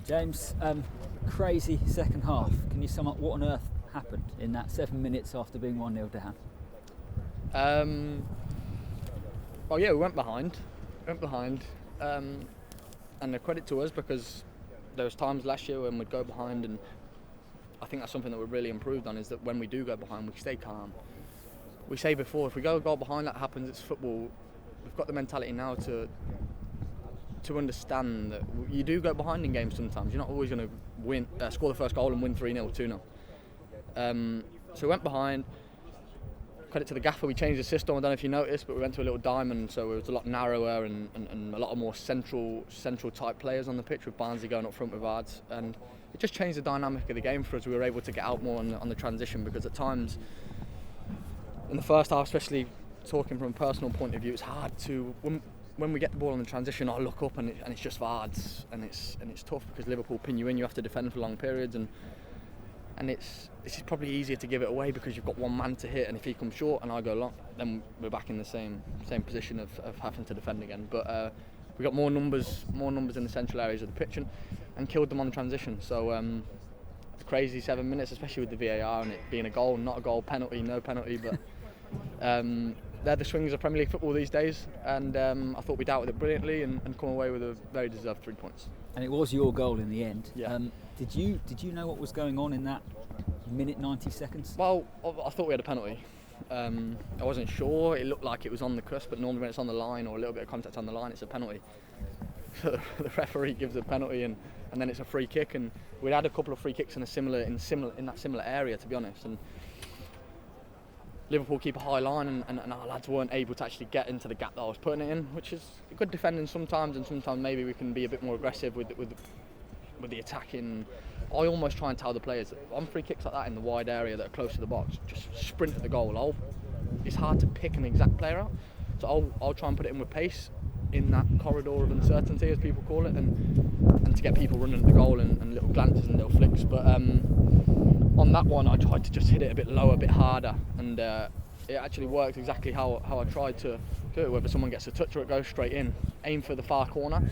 James, crazy second half. Can you sum up what on earth happened in that 7 minutes after being 1-0 down? Well, yeah, we went behind, and a credit to us because there was times last year when we'd go behind, and I think that's something that we've really improved on, is that when we do go behind, we stay calm. We say before, if we go behind, that happens, it's football. We've got the mentality now to understand that you do go behind in games sometimes. You're not always going to score the first goal and win 3-0, 2-0. So we went behind. Credit to the gaffer, we changed the system. I don't know if you noticed, but we went to a little diamond, so it was a lot narrower and a lot of more central type players on the pitch, with Barnsley going up front with Ards, and it just changed the dynamic of the game for us. We were able to get out more on the transition, because at times in the first half, especially talking from a personal point of view, it's hard to, when we get the ball on the transition, I look up and it's just Ards, and it's tough because Liverpool pin you in. You have to defend for long periods, and this is probably easier to give it away because you've got one man to hit, and if he comes short and I go long, then we're back in the same position of having to defend again. But we got more numbers in the central areas of the pitch and killed them on the transition. So it's a crazy 7 minutes, especially with the VAR and it being a goal, not a goal, penalty, no penalty. But they're the swings of Premier League football these days, and I thought we dealt with it brilliantly and come away with a very deserved 3 points. And it was your goal in the end. Yeah. Did you know what was going on in that minute 90 seconds? Well, I thought we had a penalty. I wasn't sure. It looked like it was on the cusp, but normally when it's on the line or a little bit of contact on the line, it's a penalty. The referee gives a penalty, and then it's a free kick. And we'd had a couple of free kicks in that similar area, to be honest. And Liverpool keep a high line, and our lads weren't able to actually get into the gap that I was putting it in, which is good defending sometimes, and sometimes maybe we can be a bit more aggressive with the attacking. I almost try and tell the players that on free kicks like that in the wide area that are close to the box, just sprint at the goal. It's hard to pick an exact player out, so I'll try and put it in with pace in that corridor of uncertainty, as people call it, and to get people running at the goal and little glances and little flicks. But on that one, I tried to just hit it a bit lower, a bit harder, and it actually worked exactly how I tried to do it. Whether someone gets a touch or it goes straight in, aim for the far corner,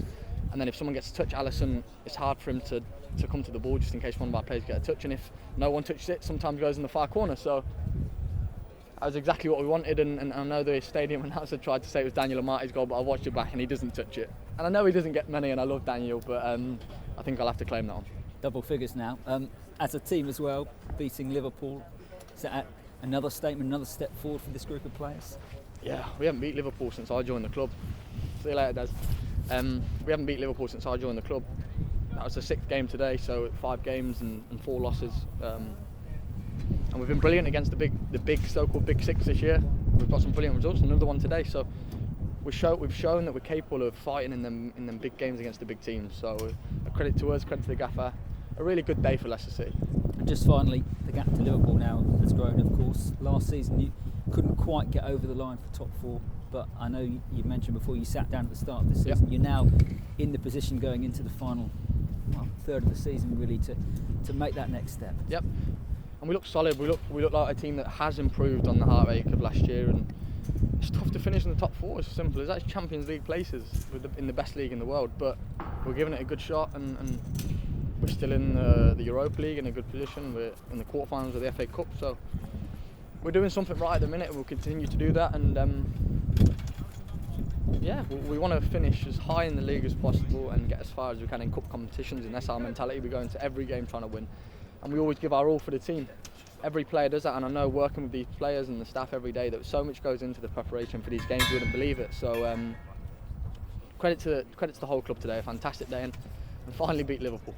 and then if someone gets a touch, Alisson, it's hard for him to come to the ball just in case one of our players get a touch, and if no one touches it, sometimes it goes in the far corner. So that was exactly what we wanted, and I know the stadium announcer tried to say it was Daniel Amartey's goal, but I watched it back and he doesn't touch it. And I know he doesn't get many, and I love Daniel, but I think I'll have to claim that one. Double figures now. As a team as well, beating Liverpool, is that another statement, another step forward for this group of players? Yeah, we haven't beat Liverpool since I joined the club. See you later, Des. We haven't beat Liverpool since I joined the club. That was the 6th game today, so 5 games and 4 losses. And we've been brilliant against the big so-called Big Six this year. We've got some brilliant results, another one today. So we've shown that we're capable of fighting in them big games against the big teams. So a credit to us, credit to the gaffer. A really good day for Leicester City. And just finally, the gap to Liverpool now has grown, of course. Last season you couldn't quite get over the line for top 4, but I know you mentioned before you sat down at the start of this season. Yep. You're now in the position going into the final third of the season, really, to make that next step. Yep. And we look solid. We look like a team that has improved on the heartache of last year, and it's tough to finish in the top 4. It's as simple as that. It's Champions League places in the best league in the world, but we're giving it a good shot, and we're still in the Europa League in a good position. We're in the quarterfinals of the FA Cup, so we're doing something right at the minute, and we'll continue to do that. And we want to finish as high in the league as possible and get as far as we can in cup competitions, and that's our mentality. We go into every game trying to win, and we always give our all for the team. Every player does that, and I know working with these players and the staff every day that so much goes into the preparation for these games, you wouldn't believe it. So credit to the whole club today, a fantastic day, and finally beat Liverpool.